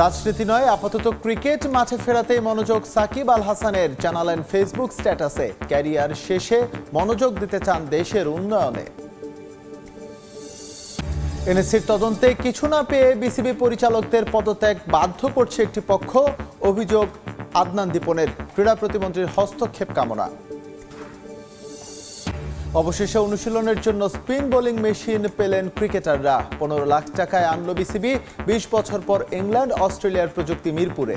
রাজনীতি নয়, আপাতত ক্রিকেট মাঠে ফেরাতেই মনোযোগ সাকিব আল হাসানের, জানালেন ফেসবুক স্ট্যাটাসে। ক্যারিয়ার শেষে মনোযোগ দিতে চান দেশের উন্নয়নে। এনএসসির তদন্তে কিছু না পেয়ে বিসিবি পরিচালকদের পদত্যাগ বাধ্য করছে একটি পক্ষ। অভিযোগ আদনান দীপনের, ক্রীড়া প্রতিমন্ত্রীর হস্তক্ষেপ কামনা। অবশেষে অনুশীলনের জন্য স্পিন বোলিং মেশিন পেলেন ক্রিকেটাররা। 15 লাখ টাকায় আনল বিসিবি। 20 বছর পর ইংল্যান্ড অস্ট্রেলিয়ার প্রযুক্তি মিরপুরে।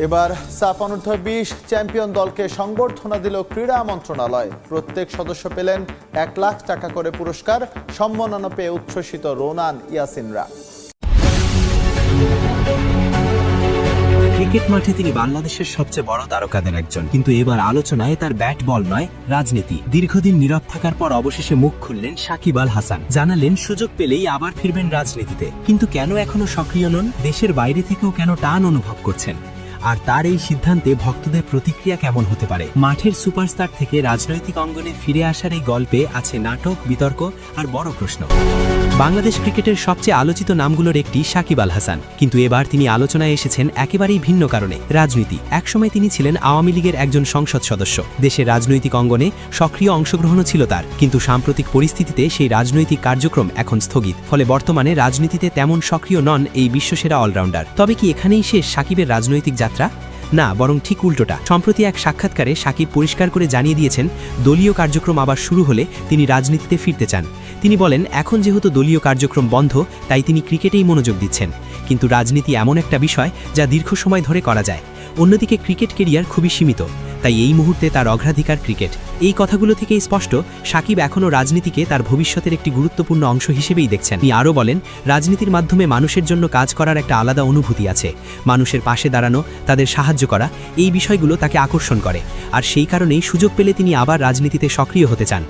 এবার সাফ অনূর্ধ্ব-20 চ্যাম্পিয়ন দলকে সংবর্ধনা দিল ক্রীড়া মন্ত্রণালয়। প্রত্যেক সদস্য পেলেন 1 লাখ টাকা করে পুরস্কার। সম্মাননা পেয়ে উচ্ছ্বসিত রোনান ইয়াসিনরা। ক্রিকেট মাঠে তিনি বাংলাদেশের সবচেয়ে বড় তারকাদের একজন, কিন্তু এবার আলোচনায় তার ব্যাট বল নয়, রাজনীতি। দীর্ঘদিন নীরব থাকার পর অবশেষে মুখ খুললেন সাকিব আল হাসান। জানালেন সুযোগ পেলেই আবার ফিরবেন রাজনীতিতে। কিন্তু কেন এখনো সক্রিয় নন? দেশের বাইরে থেকেও কেন টান অনুভব করছেন? আর তার এই সিদ্ধান্তে ভক্তদের প্রতিক্রিয়া কেমন হতে পারে? মাঠের সুপারস্টার থেকে রাজনৈতিক অঙ্গনে ফিরে আসার এই গল্পে আছে নাটক, বিতর্ক আর বড় প্রশ্ন। বাংলাদেশ ক্রিকেটের সবচেয়ে আলোচিত নামগুলোর একটি সাকিব আল হাসান, কিন্তু এবার তিনি আলোচনায় এসেছেন একেবারেই ভিন্ন কারণে। রাজনীতি। একসময় তিনি ছিলেন আওয়ামী লীগের একজন সংসদ সদস্য। দেশের রাজনৈতিক অঙ্গনে সক্রিয় অংশগ্রহণও ছিল তার, কিন্তু সাম্প্রতিক পরিস্থিতিতে সেই রাজনৈতিক কার্যক্রম এখন স্থগিত। ফলে বর্তমানে রাজনীতিতে তেমন সক্রিয় নন এই বিশ্বসেরা অলরাউন্ডার। তবে কি এখানেই শেষ সাকিবের রাজনৈতিক যাত্রা? না, বরং ঠিক উল্টোটা। সম্প্রতি এক সাক্ষাৎকারে সাকিব পরিষ্কার করে জানিয়ে দিয়েছেন, দলীয় কার্যক্রম আবার শুরু হলে তিনি রাজনীতিতে ফিরতে চান। তিনি বলেন, এখন যেহেতু দলীয় কার্যক্রম বন্ধ, তাই তিনি ক্রিকেটেই মনোযোগ দিচ্ছেন। কিন্তু রাজনীতি এমন একটা বিষয় যা দীর্ঘ সময় ধরে করা যায়। অন্যদিকে ক্রিকেট কেরিয়ার খুবই সীমিত, তাই এই মুহূর্তে তার অগ্রাধিকার ক্রিকেট। এই কথাগুলো থেকেই স্পষ্ট, সাকিব এখনও রাজনীতিকে তার ভবিষ্যতের একটি গুরুত্বপূর্ণ অংশ হিসেবেই দেখছেন। তিনি আরও বলেন, রাজনীতির মাধ্যমে মানুষের জন্য কাজ করার একটা আলাদা অনুভূতি আছে। মানুষের পাশে দাঁড়ানো, তাদের সাহায্য করা, এই বিষয়গুলো তাকে আকর্ষণ করে। আর সেই কারণেই সুযোগ পেলে তিনি আবার রাজনীতিতে সক্রিয় হতে চান।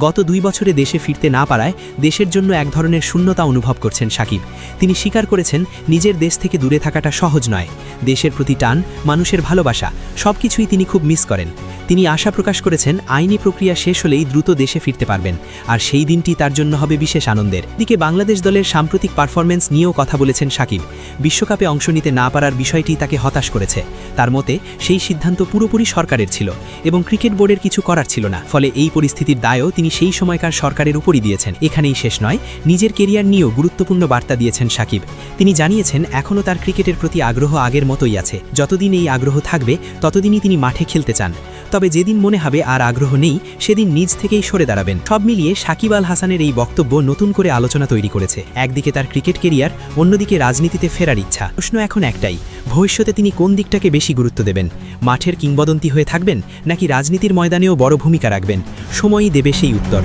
গত 2 বছরে দেশে ফিরতে না পারায় দেশের জন্য এক ধরনের শূন্যতা অনুভব করছেন সাকিব। তিনি স্বীকার করেছেন, নিজের দেশ থেকে দূরে থাকাটা সহজ নয়। দেশের প্রতি টান, মানুষের ভালোবাসা, সবকিছুই তিনি খুব মিস করেন। তিনি আশা প্রকাশ করেছেন, আইনি প্রক্রিয়া শেষ হলেই দ্রুত দেশে ফিরতে পারবেন, আর সেই দিনটি তার জন্য হবে বিশেষ আনন্দের। দিকে বাংলাদেশ দলের সাম্প্রতিক পারফরমেন্স নিয়েও কথা বলেছেন সাকিব। বিশ্বকাপে অংশ নিতে না পারার বিষয়টি তাকে হতাশ করেছে। তার মতে, সেই সিদ্ধান্ত পুরোপুরি সরকারের ছিল এবং ক্রিকেট বোর্ডের কিছু করার ছিল না। ফলে এই পরিস্থিতির দায়ও তিনি সেই সময়কার সরকারের উপরই দিয়েছেন। এখানেই শেষ নয়, নিজের কেরিয়ার নিয়েও গুরুত্বপূর্ণ বার্তা দিয়েছেন সাকিব। তিনি জানিয়েছেন, এখনও তার ক্রিকেটের প্রতি আগ্রহ আগের মতোই আছে। যতদিন এই আগ্রহ থাকবে, ততদিনই তিনি মাঠে খেলতে চান। তবে যেদিন মনে হবে আর আগ্রহ নেই, সেদিন নিজ থেকেই সরে দাঁড়াবেন। সব মিলিয়ে সাকিব আল হাসানের এই বক্তব্য নতুন করে আলোচনা তৈরি করেছে। একদিকে তার ক্রিকেট কেরিয়ার, অন্যদিকে রাজনীতিতে ফেরার ইচ্ছা। প্রশ্ন এখন একটাই, ভবিষ্যতে তিনি কোন দিকটাকে বেশি গুরুত্ব দেবেন? মাঠের কিংবদন্তি হয়ে থাকবেন, নাকি রাজনীতির ময়দানেও বড় ভূমিকা রাখবেন? সময়ই দেবে সেই উত্তর।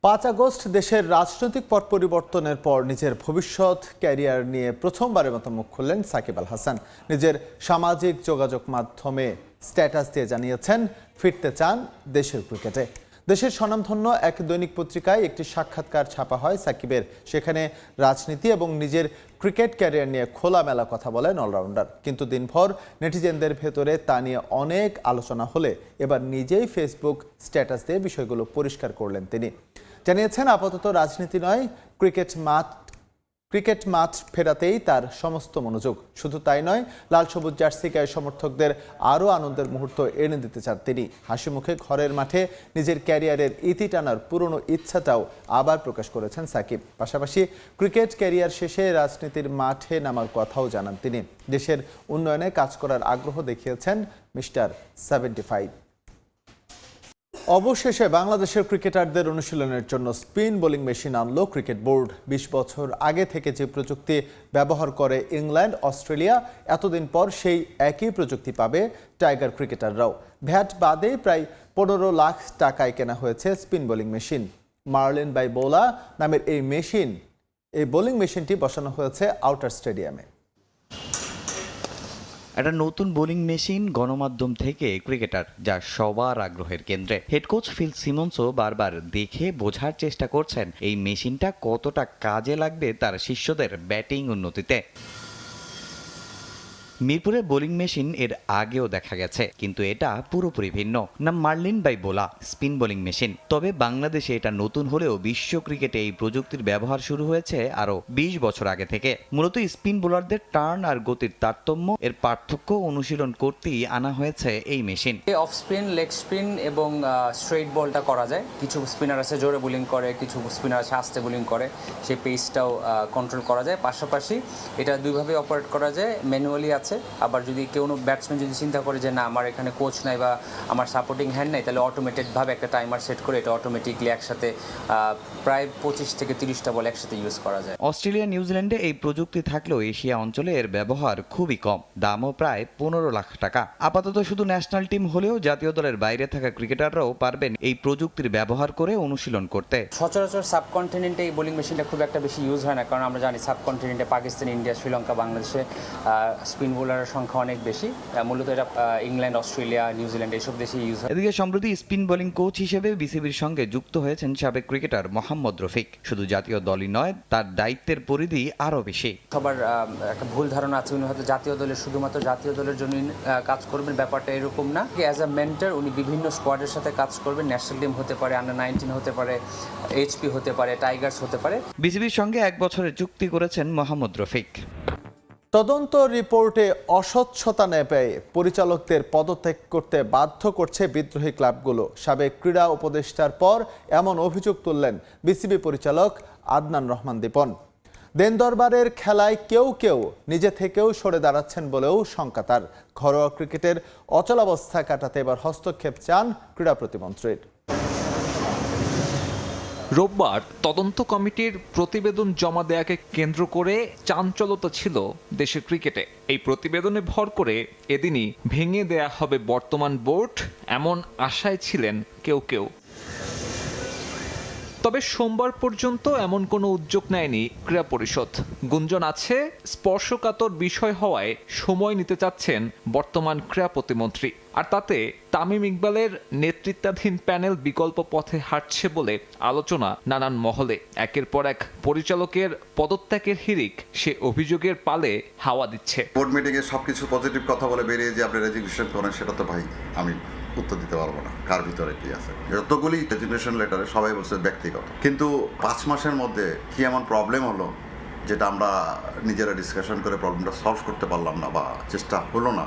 5 আগস্ট দেশের রাজনৈতিক পট পরিবর্তনের পর নিজের ভবিষ্যৎ ক্যারিয়ার নিয়ে প্রথমবারের মতো মুখ খুললেন সাকিব আল হাসান। নিজের সামাজিক যোগাযোগ মাধ্যমে স্ট্যাটাস দিয়ে জানিয়েছেন, ফিরতে চান দেশের ক্রিকেটে। দেশের স্বনামধন্য এক দৈনিক পত্রিকায় একটি সাক্ষাৎকার ছাপা হয় সাকিবের। সেখানে রাজনীতি এবং নিজের ক্রিকেট ক্যারিয়ার নিয়ে খোলামেলা কথা বলেন অলরাউন্ডার। কিন্তু দিনভর নেটিজেনদের ভেতরে তা নিয়ে অনেক আলোচনা হলে এবার নিজেই ফেসবুক স্ট্যাটাস দিয়ে বিষয়গুলো পরিষ্কার করলেন তিনি। জানিয়েছেন, আপাতত রাজনীতি নয়, ক্রিকেট মাঠ ফেরাতেই তার সমস্ত মনোযোগ। শুধু তাই নয়, লাল সবুজ জার্সি গায়ে সমর্থকদের আরও আনন্দের মুহূর্ত এনে দিতে চান তিনি। হাসি মুখে ঘরের মাঠে নিজের ক্যারিয়ারের ইতি টানার পুরনো ইচ্ছাটাও আবার প্রকাশ করেছেন সাকিব। পাশাপাশি ক্রিকেট ক্যারিয়ার শেষে রাজনীতির মাঠে নামার কথাও জানান তিনি। দেশের উন্নয়নে কাজ করার আগ্রহ দেখিয়েছেন মিস্টার 75। অবশেষে বাংলাদেশের ক্রিকেটারদের অনুশীলনের জন্য স্পিন বোলিং মেশিন আনলো ক্রিকেট বোর্ড। 20 বছর আগে থেকে যে প্রযুক্তি ব্যবহার করে ইংল্যান্ড, অস্ট্রেলিয়া, এতদিন পর সেই একই প্রযুক্তি পাবে টাইগার ক্রিকেটাররাও। ভ্যাট বাদে প্রায় 15 লাখ টাকায় কেনা হয়েছে spin bowling machine. Merlyn by Bola নামের এই বোলিং মেশিনটি বসানো হয়েছে আউটার স্টেডিয়ামে। একটা নতুন বোলিং মেশিন গণমাধ্যম থেকে ক্রিকেটার, যা সবার আগ্রহের কেন্দ্রে। হেড কোচ ফিল সিমন্সও বারবার দেখে বোঝার চেষ্টা করছেন এই মেশিনটা কতটা কাজে লাগবে তার শিষ্যদের ব্যাটিং উন্নতিতে। মিরপুরে বোলিং মেশিন এর আগেও দেখা গেছে, কিন্তু এটা পুরোপুরি ভিন্ন। নাম মার্লিন বাই বোলা, স্পিন বোলিং মেশিন। তবে বাংলাদেশে এটা নতুন হলেও বিশ্ব ক্রিকেটে এই প্রযুক্তির ব্যবহার শুরু হয়েছে আরও 20 বছর আগে থেকে। মূলত স্পিন বোলারদের টার্ন আর গতির তারতম্য এর পার্থক্য অনুশীলন করতেই আনা হয়েছে এই machine. Off spin, leg spin এবং স্ট্রেইট বলটা করা যায়। কিছু স্পিনার আছে জোরে বোলিং করে, কিছু স্পিনার আছে আস্তে বোলিং করে, সেই পেসটাও কন্ট্রোল করা যায়। পাশাপাশি এটা দুইভাবে অপারেট করা যায়, ম্যানুয়ালি আছে, আবার যদি কোনো ব্যাটসম্যান যদি চিন্তা করে যে না আমার এখানে কোচ নাই বা আমার সাপোর্টিং হ্যান্ড নাই, তাহলে অটোমেটেডভাবে একটা টাইমার সেট করে এটা অটোমেটিকলি একসাথে প্রায় 25 থেকে 30টা বল একসাথে ইউজ করা যায়। অস্ট্রেলিয়া, নিউজিল্যান্ডে এই প্রযুক্তি থাকলেও এশিয়া অঞ্চলে এর ব্যবহার খুবই কম, দামও প্রায় 15 লাখ টাকা। আপাতত শুধু ন্যাশনাল টিম হলেও জাতীয় দলের বাইরে থাকা ক্রিকেটাররাও পারবেন এই প্রযুক্তির ব্যবহার করে অনুশীলন করতে। সচরাচর সাবকন্টিনেন্টে এই বোলিং মেশিনটা খুব একটা বেশি ইউজ হয় না, কারণ আমরা জানি সাবকন্টিনেন্টে পাকিস্তান, ইন্ডিয়া, শ্রীলঙ্কা, বাংলাদেশে স্পিন বোলারের সংখ্যা অনেক বেশি। মূলত এটা ইংল্যান্ড, অস্ট্রেলিয়া, নিউজিল্যান্ড এইসব দেশে ইউজ হয়। এদিকে সম্প্রতি স্পিন বোলিং কোচ হিসেবে বিসিবির সঙ্গে যুক্ত হয়েছেন সাবেক ক্রিকেটার মোহাম্মদ রফিক। শুধু জাতীয় দলই নয়, তার দায়িত্বের পরিধি আরও বেশি। সবার একটা ভুল ধারণা আছে উনি হয়তো জাতীয় দলের শুধুমাত্র জাতীয় দলের জন্য কাজ করবেন, ব্যাপারটা এরকম না। অ্যাজ আ মেন্টর উনি বিভিন্ন স্কোয়াডের সাথে কাজ করবেন, ন্যাশনাল টিম হতে পারে, আন্ডার 19 হতে পারে, এইচপি হতে পারে, টাইগার্স হতে পারে। বিসিবির সঙ্গে 1 বছরের চুক্তি করেছেন মোহাম্মদ রফিক। তদন্ত রিপোর্টে অস্বচ্ছতা নেপে পরিচালকদের পদত্যাগ করতে বাধ্য করছে বিদ্রোহী ক্লাবগুলো। সাবেক ক্রীড়া উপদেষ্টার পর এমন অভিযোগ তুললেন বিসিবি পরিচালক আদনান রহমান দীপন। দেন দরবারের খেলায় কেউ কেউ নিজে থেকেও সরে দাঁড়াচ্ছেন বলেও শঙ্কা তার। ঘরোয়া ক্রিকেটের অচলাবস্থা কাটাতে এবার হস্তক্ষেপ চান ক্রীড়া প্রতিমন্ত্রীর। রোববার তদন্ত কমিটির প্রতিবেদন জমা দেয়াকে কেন্দ্র করে চাঞ্চলতা ছিল দেশের ক্রিকেটে। এই প্রতিবেদনে ভর করে এদিনই ভেঙে দেয়া হবে বর্তমান বোর্ড, এমন আশায় ছিলেন কেউ কেউ। তবে সোমবার পর্যন্ত এমন কোনো উদ্যোগ নেয়নি ক্রীড়া পরিষদ। গুঞ্জন আছে স্পর্শকাতর বিষয় হওয়ায় সময় নিতে চাচ্ছেন বর্তমান ক্রীড়া প্রতিমন্ত্রী। আর তাতে তামিম ইকবালের নেতৃত্বাধীন প্যানেল বিকল্প পথে হাঁটছে বলে আলোচনা নানান মহলে। একের পর এক পরিচালকের পদত্যাগের হিড়িক সে অভিযোগের পালে হাওয়া দিচ্ছে। বোর্ড মিটিংয়ে সবকিছু পজিটিভ কথা বলে বেরিয়ে যে আপনি রেজিগনেশন করেন, সেটা তো ভাই আমি উত্তর দিতে পারবো না কার ভিতরে কি আছে। যতগুলি রেজিগনেশন লেটারে সবাই বলছে ব্যক্তিগত, কিন্তু 5 মাসের মধ্যে কি এমন প্রবলেম হলো যেটা আমরা নিজেরা ডিসকাশন করে প্রবলেমটা সলভ করতে পারলাম না বা চেষ্টা হলো না,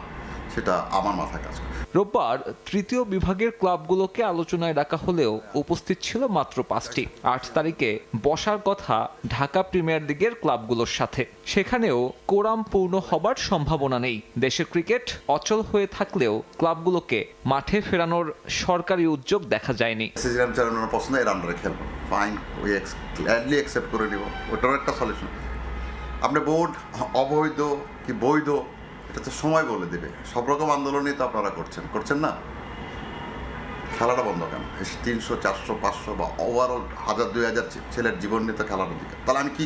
সেটা আমার মাথায় কাজ করে। রোববার তৃতীয় বিভাগের ক্লাবগুলোকে আলোচনায় ডাকা হলেও উপস্থিত ছিল মাত্র 5টি। 8 তারিখে বসার কথা ঢাকা প্রিমিয়ার লিগের ক্লাবগুলোর সাথে, সেখানেও কোরাম পূর্ণ হবার সম্ভাবনা নেই। দেশের ক্রিকেট অচল হয়ে থাকলেও ক্লাবগুলোকে মাঠে ফেরানোর সরকারি উদ্যোগ দেখা যায়নি। সিজিএম চেয়ারম্যানের পছন্দ এর আন্ডারে খেলবো, ফাইন, উই গ্ল্যাডলি অ্যাকসেপ্ট করে নিব, ওটারও একটা সলিউশন। আপনি বোর্ড অবৈধ কি বৈধ এটা তো সময় বলে দেবে। সব রকম আন্দোলনই তো আপনারা করছেন না। খেলাটা বন্ধ কেন? 300, 400, 500 বা ওভারঅল 1000-2000 ছেলের জীবন নিয়ে তো খেলার অধিকার। তাহলে আমি কি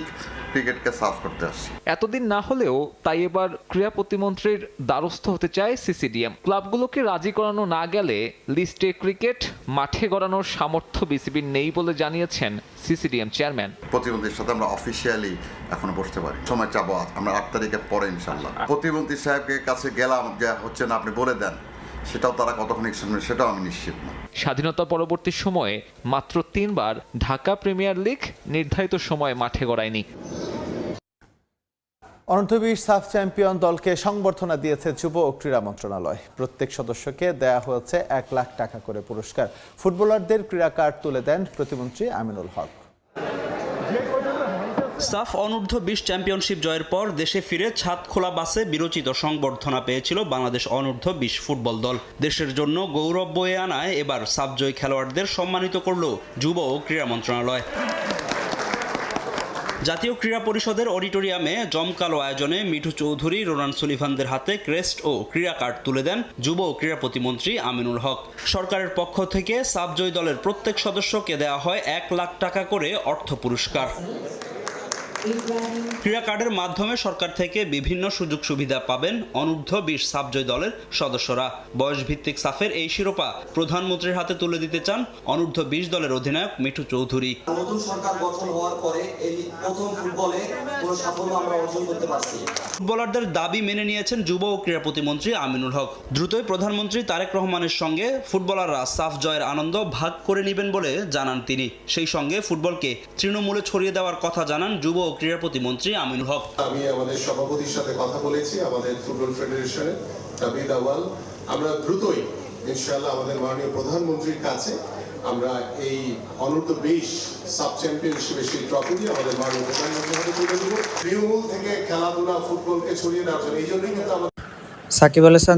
ক্রিকেটকে সার্ভ করতে আসছি? এতদিন না হলেও তাই এবার ক্রীড়া প্রতিমন্ত্রীর দ্বারস্থ হতে চায় সিসিডিএম। ক্লাবগুলোকে রাজি করানো না গেলে লিস্টে ক্রিকেট মাঠে গড়ানোর সামর্থ্য বিসিবির নেই বলে জানিয়েছেন সিসিডিএম চেয়ারম্যান। প্রতিমন্ত্রীর সাথে আমরা অফিসিয়ালি এখনো বসতে পারি, সময় চাবো আমরা 8 তারিখের পরে ইনশাল্লাহ। প্রতিমন্ত্রী সাহেবের কাছে গেলাম, যে হচ্ছে না আপনি বলে দেন, সেটাও তারা কতক্ষণ শুনবে সেটাও আমি নিশ্চিত না। স্বাধীনতা পরবর্তী সময়ে মাত্র 3 বার ঢাকা প্রিমিয়ার লিগ নির্ধারিত সময়ে মাঠে গড়ায়নি। অনূর্ধ্ব-20 সাফ চ্যাম্পিয়ন দলকে সংবর্ধনা দিয়েছে যুব ও ক্রীড়া মন্ত্রণালয়। প্রত্যেক সদস্যকে দেয়া হয়েছে 1 লাখ টাকা করে পুরস্কার। ফুটবলারদের ক্রীড়া কার্ড তুলে দেন প্রতিমন্ত্রী আমিনুল হক। সাফ অনূর্ধ্ব-20 চ্যাম্পিয়নশিপ জয়ের পর দেশে ফিরে ছাদ খোলা বাসে বিরচিত সংবর্ধনা পেয়েছিল বাংলাদেশ অনূর্ধ্ব-20 ফুটবল দল। দেশের জন্য গৌরব বয়ে আনায় এবার সাফ জয়ী খেলোয়াড়দের সম্মানিত করল যুব ও ক্রীড়া মন্ত্রণালয়। জাতীয় ক্রীড়া পরিষদের অডিটোরিয়ামে জমকালো আয়োজনে মিঠু চৌধুরী, রোনান সুলিভানদের হাতে ক্রেস্ট ও ক্রীড়া কার্ড তুলে দেন যুব ও ক্রীড়া প্রতিমন্ত্রী আমিনুল হক। সরকারের পক্ষ থেকে সাফ জয়ী দলের প্রত্যেক সদস্যকে দেওয়া হয় 1 লাখ টাকা করে অর্থ পুরস্কার। ক্রীড়া কার্ডের মাধ্যমে সরকার থেকে বিভিন্ন সুযোগ সুবিধা পাবেন অনূর্ধ্ব-20 সাবজয় দলের সদস্যরা। বয়সভিত্তিক সাফের এই শিরোপা প্রধানমন্ত্রীর হাতে তুলে দিতে চান অনূর্ধ্ব-20 দলের অধিনায়ক মিঠু চৌধুরী। নতুন সরকার গঠন হওয়ার পরে এই প্রথম ফুটবলে কোনো সাফল্য আমরা অর্জন করতে পারছি। ফুটবলারদের দাবি মেনে নিয়েছেন যুব ও ক্রীড়া প্রতিমন্ত্রী আমিনুল হক। দ্রুতই প্রধানমন্ত্রী তারেক রহমানের সঙ্গে ফুটবলাররা সাফ জয়ের আনন্দ ভাগ করে নেবেন বলে জানান তিনি। সেই সঙ্গে ফুটবলকে তৃণমূলে ছড়িয়ে দেওয়ার কথা জানান যুব ও ক্রীড়া প্রতিমন্ত্রী আমিনুল হক। আমি আমাদের সভাপতির সাথে কথা বলেছি, আমাদের ফুটবল ফেডারেশনের দাবিদ আওয়াল, আমরা দ্রুতই ইনশাআল্লাহ আমাদের মাননীয় প্রধানমন্ত্রীর কাছে আমরা এই অনূর্ধ্ব-20 সাব চ্যাম্পিয়নশিপের সেই ট্রফিটি আমাদের মাননীয় প্রধানমন্ত্রীর হাতে তুলে দেবো। তৃণমূল থেকে খেলাধুলা ফুটবলকে ছড়িয়ে দেওয়ার জন্য এই জন্যই কিন্তু আমাদের সাকিব আল হাসান